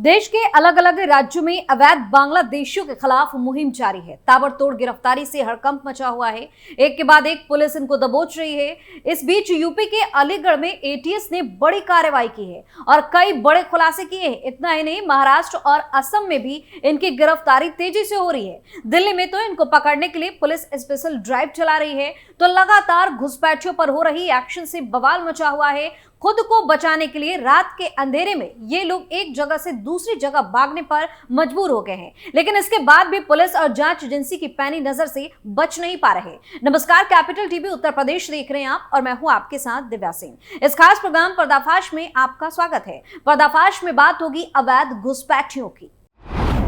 देश के अलग अलग राज्यों में अवैध बांग्लादेशियों के खिलाफ मुहिम जारी है। ताबड़तोड़ गिरफ्तारी से हड़कंप मचा हुआ है। एक के बाद एक पुलिस इनको दबोच रही है। इस बीच यूपी के अलीगढ़ में एटीएस ने बड़ी कार्रवाई की है और कई बड़े खुलासे किए हैं। इतना ही नहीं, महाराष्ट्र और असम में भी इनकी गिरफ्तारी तेजी से हो रही है। दिल्ली में तो इनको पकड़ने के लिए पुलिस स्पेशल ड्राइव चला रही है, तो लगातार घुसपैठियों पर हो रही एक्शन से बवाल मचा हुआ है। खुद को बचाने के लिए रात के अंधेरे में ये लोग एक जगह से दूसरी जगह भागने पर मजबूर हो गए हैं, लेकिन इसके बाद भी पुलिस और जांच एजेंसी की पैनी नजर से बच नहीं पा रहे। नमस्कार, कैपिटल टीवी उत्तर प्रदेश देख रहे हैं आप और मैं हूं आपके साथ दिव्या सिंह। इस खास प्रोग्राम पर्दाफाश में आपका स्वागत है। पर्दाफाश में बात होगी अवैध घुसपैठियों की।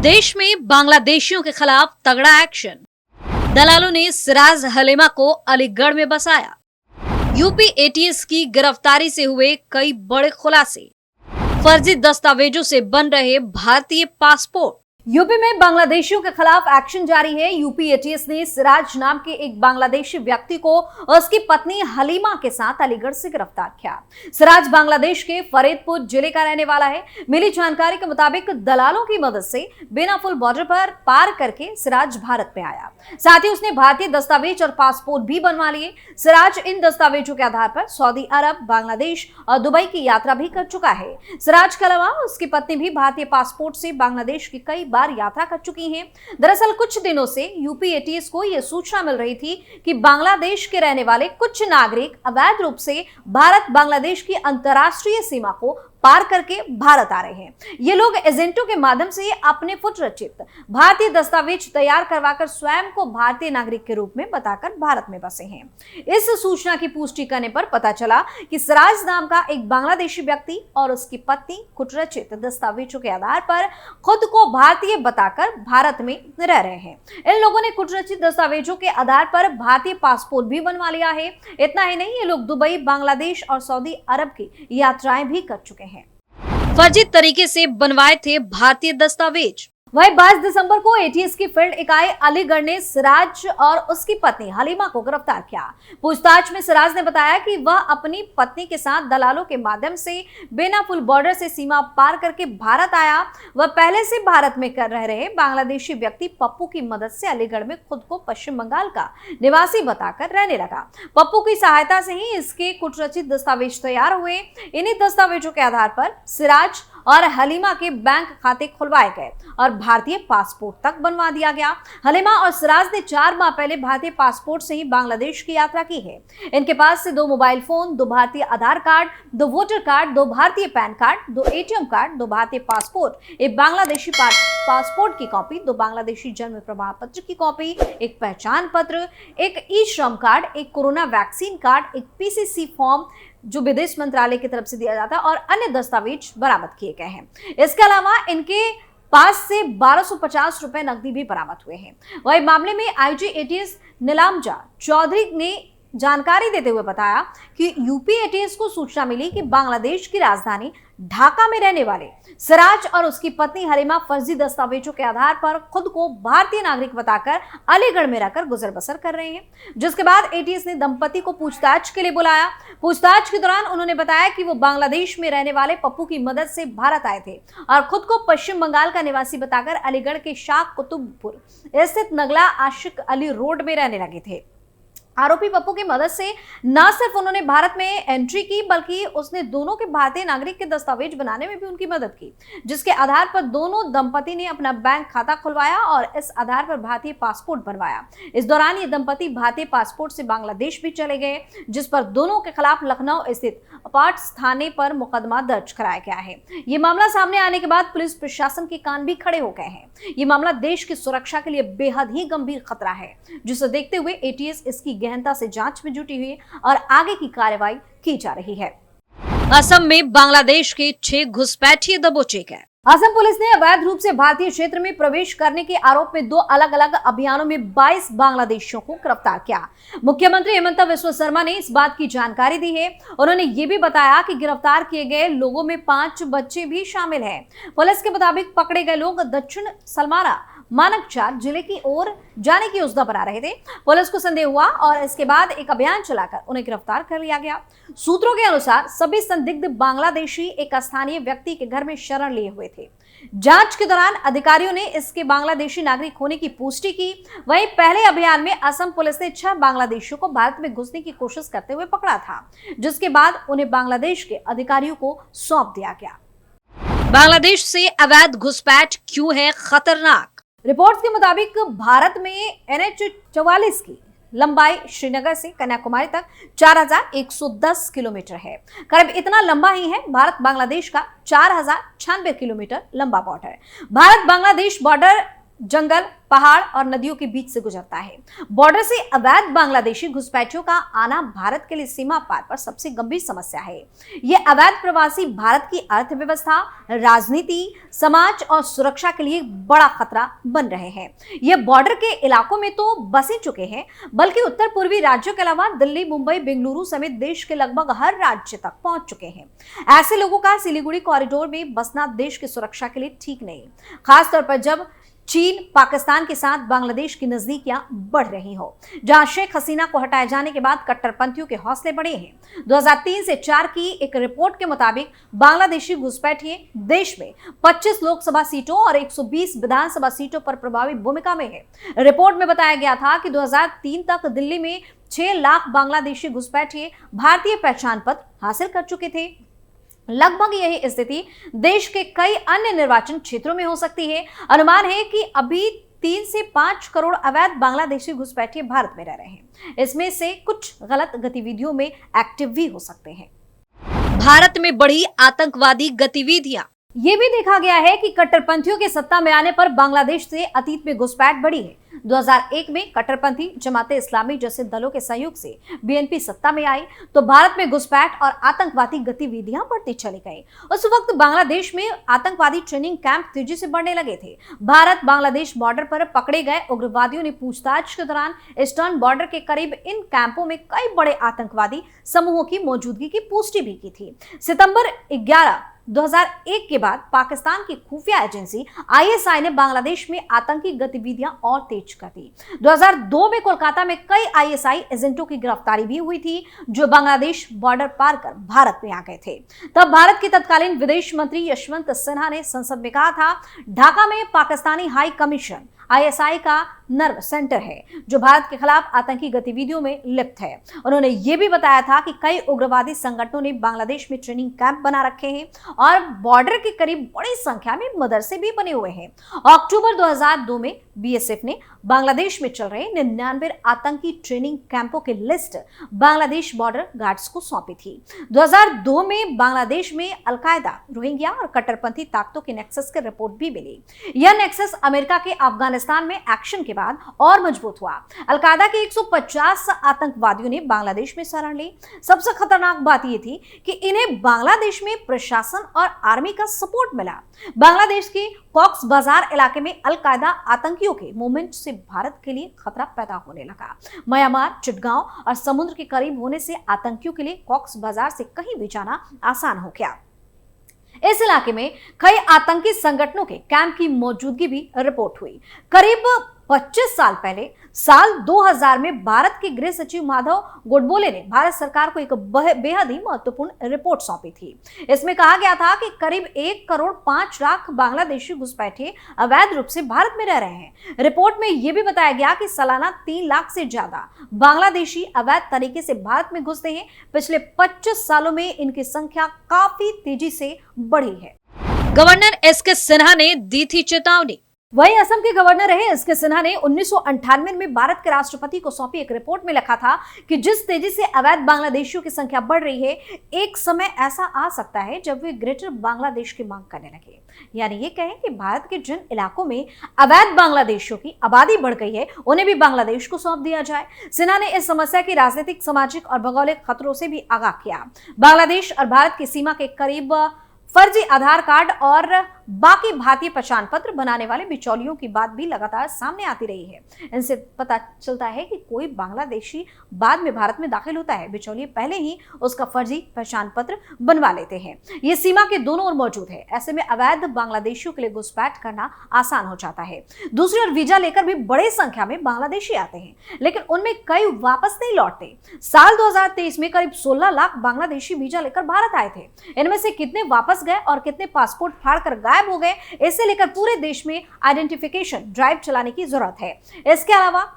देश में बांग्लादेशियों के खिलाफ तगड़ा एक्शन। दलालों ने सिराज हलीमा को अलीगढ़ में बसाया। यूपी एटीएस की गिरफ्तारी से हुए कई बड़े खुलासे। फर्जी दस्तावेजों से बन रहे भारतीय पासपोर्ट। यूपी में बांग्लादेशियों के खिलाफ एक्शन जारी है। यूपी एटीएस ने सिराज नाम के एक बांग्लादेशी व्यक्ति को और उसकी पत्नी हलीमा के साथ अलीगढ़ से गिरफ्तार किया। सिराज बांग्लादेश के फरीदपुर जिले का रहने वाला है। मिली जानकारी के मुताबिक दलालों की मदद से बेनाफुल बॉर्डर पर पार करके सिराज भारत में आया। साथ ही उसने भारतीय दस्तावेज और पासपोर्ट भी बनवा लिए। सिराज इन दस्तावेजों के आधार पर सऊदी अरब, बांग्लादेश और दुबई की यात्रा भी कर चुका है। सिराज के अलावा उसकी पत्नी भी भारतीय पासपोर्ट से बांग्लादेश की कई बार यात्रा कर चुकी हैं। दरअसल कुछ दिनों से यूपी एटीएस को यह सूचना मिल रही थी कि बांग्लादेश के रहने वाले कुछ नागरिक अवैध रूप से भारत बांग्लादेश की अंतर्राष्ट्रीय सीमा को पार करके भारत आ रहे हैं। ये लोग एजेंटों के माध्यम से अपने फुट रचित भारतीय दस्तावेज तैयार करवाकर स्वयं को भारतीय नागरिक के रूप में बताकर भारत में बसे हैं। इस सूचना की पुष्टि करने पर पता चला कि सिराज नाम का एक बांग्लादेशी व्यक्ति और उसकी पत्नी फुट रचित दस्तावेजों के आधार पर खुद को भारतीय बताकर भारत में रह रहे हैं। इन लोगों ने फुट रचित दस्तावेजों के आधार पर भारतीय पासपोर्ट भी बनवा लिया है। इतना ही नहीं, ये लोग दुबई, बांग्लादेश और सऊदी अरब की यात्राएं भी कर चुके हैं। फर्जी तरीके से बनवाए थे भारतीय दस्तावेज। वही 22 दिसंबर को एटीएस की फील्ड इकाई अलीगढ़ ने सिराज और उसकी पत्नी हलीमा को गिरफ्तार किया। पूछताछ में सिराज ने बताया कि वह अपनी पत्नी के साथ दलालों के माध्यम से बेनाफुल बॉर्डर से सीमा पार करके भारत आया। वह पहले से भारत में कर रहे बांग्लादेशी व्यक्ति पप्पू की मदद से अलीगढ़ में खुद को पश्चिम बंगाल का निवासी बताकर रहने लगा। पप्पू की सहायता से ही इसके कुटरचित दस्तावेज तैयार हुए। इन्हीं दस्तावेजों के आधार पर सिराज और हलीमा के बैंक खाते खुलवाए गए और भारतीय पासपोर्ट तक बनवा दिया गया। हलीमा और सिराज ने 4 माह पहले भारतीय पासपोर्ट से ही बांग्लादेश की यात्रा की है। इनके पास से 2 मोबाइल फोन, 2 भारतीय आधार कार्ड, 2 वोटर कार्ड, 2 भारतीय पैन कार्ड, 2 एटीएम कार्ड, 2 भारतीय पासपोर्ट, एक बांग्लादेशी पासपोर्ट की कॉपी, 2 बांग्लादेशी जन्म प्रमाण पत्र की कॉपी, एक पहचान पत्र, एक ई श्रम कार्ड, एक कोरोना वैक्सीन कार्ड, एक पीसीसी फॉर्म जो विदेश मंत्रालय की तरफ से दिया जाता है और अन्य दस्तावेज बरामद किए गए हैं। इसके अलावा इनके पास से 1250 रुपए नकदी भी बरामद हुए हैं। वही मामले में आईजी एटीएस नीलामजा चौधरी ने जानकारी देते हुए बताया कि यूपी एटीएस को सूचना मिली कि बांग्लादेश की राजधानी ढाका में रहने वाले सिराज और उसकी पत्नी हलीमा फर्जी दस्तावेजों के आधार पर खुद को भारतीय नागरिक बताकर अलीगढ़ में रहकर गुजर बसर कर रहे हैं। जिसके बाद एटीएस ने दंपति को पूछताछ के लिए बुलाया। पूछताछ के दौरान उन्होंने बताया कि वो बांग्लादेश में रहने वाले पप्पू की मदद से भारत आए थे और खुद को पश्चिम बंगाल का निवासी बताकर अलीगढ़ के शाह कुतुबपुर स्थित नगला आशिक अली रोड में रहने लगे थे। आरोपी पप्पू की मदद से न सिर्फ उन्होंने भारत में एंट्री की, बल्कि उसने दोनों के भारतीय नागरिक के दस्तावेज बनाने में भी उनकी मदद की, जिसके आधार पर दोनों दंपति ने अपना बैंक खाता खुलवाया और इस आधार पर भारतीय पासपोर्ट बनवाया। इस दौरान ये दंपति भारतीय पासपोर्ट से बांग्लादेश भी चले गए, जिस पर दोनों के खिलाफ लखनऊ स्थित अपार्ट थाने पर मुकदमा दर्ज कराया गया है। ये मामला सामने आने के बाद पुलिस प्रशासन के कान भी खड़े हो गए हैं। ये मामला देश की सुरक्षा के लिए बेहद ही गंभीर खतरा है, जिसे देखते हुए एटीएस इसकी गहनता से जांच में जुटी हुई और आगे की कार्रवाई की जा रही है। असम में बांग्लादेश के 6 घुसपैठिए दबोचे गए। असम पुलिस ने अवैध रूप से भारतीय क्षेत्र में प्रवेश करने के आरोप में 2 अलग अलग अभियानों में 22 बांग्लादेशियों को गिरफ्तार किया। मुख्यमंत्री हेमंत बिस्वा शर्मा ने इस बात की जानकारी दी है। उन्होंने ये भी बताया कि गिरफ्तार किए गए लोगों में 5 बच्चे भी शामिल हैं। पुलिस के मुताबिक पकड़े गए लोग दक्षिण सलमारा मानकचार जिले की ओर जाने की योजना बना रहे थे। पुलिस को संदेह हुआ और इसके बाद एक अभियान चलाकर उन्हें गिरफ्तार कर लिया गया। सूत्रों के अनुसार सभी संदिग्ध बांग्लादेशी एक स्थानीय व्यक्ति के घर में शरण लिए हुए थे। जांच के दौरान अधिकारियों ने इसके बांग्लादेशी नागरिक होने की पुष्टि की। वहीं पहले अभियान में असम पुलिस ने 6 बांग्लादेशियों को भारत में घुसने की कोशिश करते हुए पकड़ा था, जिसके बाद उन्हें बांग्लादेश के अधिकारियों को सौंप दिया गया। बांग्लादेश से अवैध घुसपैठ क्यों है खतरनाक? रिपोर्ट्स के मुताबिक भारत में NH-44 की लंबाई श्रीनगर से कन्याकुमारी तक 4110 किलोमीटर है। करीब इतना लंबा ही है भारत बांग्लादेश का 4096 किलोमीटर लंबा बॉर्डर। भारत बांग्लादेश बॉर्डर जंगल, पहाड़ और नदियों के बीच से गुजरता है। बॉर्डर से अवैध बांग्लादेशी घुसपैठियों का आना भारत के लिए सीमा पार पर सबसे गंभीर समस्या है। ये अवैध प्रवासी भारत की अर्थव्यवस्था, राजनीति, समाज और सुरक्षा के लिए बड़ा खतरा बन रहे हैं। ये बॉर्डर के इलाकों में तो बस ही चुके हैं, बल्कि उत्तर पूर्वी राज्यों के अलावा दिल्ली, मुंबई, बेंगलुरु समेत देश के लगभग हर राज्य तक पहुंच चुके हैं। ऐसे लोगों का सिलीगुड़ी कॉरिडोर में बसना देश की सुरक्षा के लिए ठीक नहीं, खासतौर पर जब चीन, पाकिस्तान के साथ बांग्लादेश की नजदीकियां बढ़ रही हो। जहां शेख हसीना को हटाए जाने के बाद कट्टरपंथियों के हौसले बढ़े हैं। 2003 से 4 की एक रिपोर्ट के मुताबिक बांग्लादेशी घुसपैठिए देश में 25 लोकसभा सीटों और 120 विधानसभा सीटों पर प्रभावी भूमिका में है। रिपोर्ट में बताया गया था कि 2003 तक दिल्ली में 6 लाख बांग्लादेशी घुसपैठिए भारतीय पहचान पत्र हासिल कर चुके थे। लगभग यही स्थिति देश के कई अन्य निर्वाचन क्षेत्रों में हो सकती है। अनुमान है कि अभी 3 से 5 करोड़ अवैध बांग्लादेशी घुसपैठिए भारत में रह रहे हैं। इसमें से कुछ गलत गतिविधियों में एक्टिव भी हो सकते हैं। भारत में बढ़ी आतंकवादी गतिविधियां। ये भी देखा गया है कि कट्टरपंथियों के सत्ता में आने पर बांग्लादेश से अतीत में घुसपैठ बढ़ी है। 2001 में कट्टरपंथी जमाते इस्लामी जैसे दलों के सहयोग से BNP सत्ता में आई तो भारत में घुसपैठ और आतंकवादी गतिविधियां बढ़ती चली गई। उस वक्त बांग्लादेश में आतंकवादी ट्रेनिंग कैंप तेजी से बढ़ने लगे थे। भारत बांग्लादेश बॉर्डर पर पकड़े गए उग्रवादियों ने पूछताछ के दौरान ईस्टर्न बॉर्डर के करीब इन कैंपों में कई बड़े आतंकवादी समूहों की मौजूदगी की पुष्टि भी की थी। सितंबर 11, 2001 के बाद पाकिस्तान की खुफिया एजेंसी ISI ने बांग्लादेश में आतंकी गतिविधियां और तेज कर दी। 2002 में कोलकाता में कई ISI एजेंटों की गिरफ्तारी भी हुई थी, जो बांग्लादेश बॉर्डर पार कर भारत में आ गए थे। तब भारत के तत्कालीन विदेश मंत्री यशवंत सिन्हा ने संसद में कहा था, ढाका में पाकिस्तानी हाई कमीशन ISI का नर्व सेंटर है, जो भारत के खिलाफ आतंकी गतिविधियों में लिप्त है। उन्होंने ये भी बताया था कि कई उग्रवादी संगठनों ने बांग्लादेश में ट्रेनिंग कैंप बना रखे हैं और बॉर्डर के करीब बड़ी संख्या में मदरसे भी बने हुए हैं। अक्टूबर 2002 में BSF ने बांग्लादेश में चल रहे 99 आतंकी ट्रेनिंग कैंपों की लिस्ट बांग्लादेश बॉर्डर गार्ड्स को सौंपी थी। 2002 में बांग्लादेश में अलकायदा, रोहिंग्या और कट्टरपंथी ताकतों के नेक्सस की रिपोर्ट भी मिली। यह नेक्सस अमेरिका के अफगानिस्तान में एक्शन के बाद और मजबूत हुआ। अलकायदा के 150 आतंकवादियों ने बांग्लादेश में शरण ली। सबसे खतरनाक बात यह थी कि इन्हें बांग्लादेश में प्रशासन और आर्मी का सपोर्ट मिला। बांग्लादेश के कॉक्स बाजार इलाके में अलकायदा आतंकियों के मूवमेंट से भारत के लिए खतरा पैदा होने लगा। म्यांमार, चिटगांव और समुद्र के करीब होने से आतंकियों के लिए कॉक्स बाजार से कहीं भी जाना आसान हो गया। इस इलाके में कई आतंकी संगठनों के कैंप की मौजूदगी भी रिपोर्ट हुई। करीब 25 साल पहले साल 2000 में भारत के गृह सचिव माधव गोडबोले ने भारत सरकार को एक बेहद ही महत्वपूर्ण रिपोर्ट सौंपी थी। इसमें कहा गया था कि करीब 1 करोड़ 5 लाख बांग्लादेशी घुसपैठिए अवैध रूप से भारत में रह रहे हैं। रिपोर्ट में यह भी बताया गया कि सालाना 3 लाख से ज्यादा बांग्लादेशी अवैध तरीके से भारत में घुसते हैं। पिछले 25 सालों में इनकी संख्या काफी तेजी से बढ़ी है। गवर्नर SK सिन्हा ने दी थी चेतावनी। वहीं असम के गवर्नर रहे SK सिन्हा ने 1998 में भारत के राष्ट्रपति को सौंपी एक रिपोर्ट में लिखा था कि जिस तेजी से अवैध बांग्लादेशियों की संख्या बढ़ रही है, एक समय ऐसा आ सकता है जब वे ग्रेटर बांग्लादेश की मांग करने लगे। यानी ये कहें कि भारत के जिन इलाकों में अवैध बांग्लादेशियों की आबादी बढ़ गई है, उन्हें भी बांग्लादेश को सौंप दिया जाए। सिन्हा ने इस समस्या की राजनीतिक, सामाजिक और भौगोलिक खतरों से भी आगाह किया। बांग्लादेश और भारत की सीमा के करीब फर्जी आधार कार्ड और बाकी भारतीय पहचान पत्र बनाने वाले बिचौलियों की बात भी लगातार सामने आती रही है। इनसे पता चलता है कि कोई बांग्लादेशी बाद में भारत में दाखिल होता है, बिचौलिए पहले ही उसका फर्जी पहचान पत्र बनवा लेते हैं। ये सीमा के दोनों ओर मौजूद है। ऐसे में अवैध बांग्लादेशियों के लिए घुसपैठ करना आसान हो जाता है। दूसरी ओर वीजा लेकर भी बड़ी संख्या में बांग्लादेशी आते हैं, लेकिन उनमें कई वापस नहीं लौटते। साल 2023 में करीब 16 लाख बांग्लादेशी वीजा लेकर भारत आए थे। इनमें से कितने वापस गए और कितने पासपोर्ट फाड़कर गायब हो गए, इसे लेकर पूरे देश में आइडेंटिफिकेशन ड्राइव चलाने की जरूरत है। इसके अलावा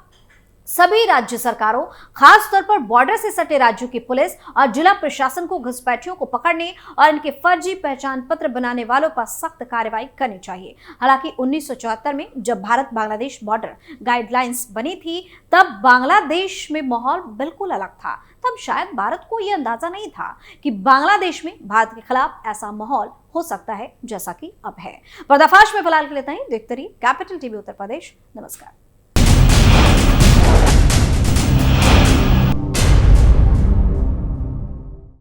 सभी राज्य सरकारों, खास तौर पर बॉर्डर से सटे राज्यों की पुलिस और जिला प्रशासन को घुसपैठियों को पकड़ने और इनके फर्जी पहचान पत्र बनाने वालों पर सख्त कार्रवाई करनी चाहिए। हालांकि 1974 में जब भारत बांग्लादेश बॉर्डर गाइडलाइंस बनी थी, तब बांग्लादेश में माहौल बिल्कुल अलग था। तब शायद भारत को यह अंदाजा नहीं था कि बांग्लादेश में भारत के खिलाफ ऐसा माहौल हो सकता है जैसा कि अब है। पर्दाफाश में फिलहाल के लिए इतना ही। देखते रहिए कैपिटल टीवी उत्तर प्रदेश। नमस्कार।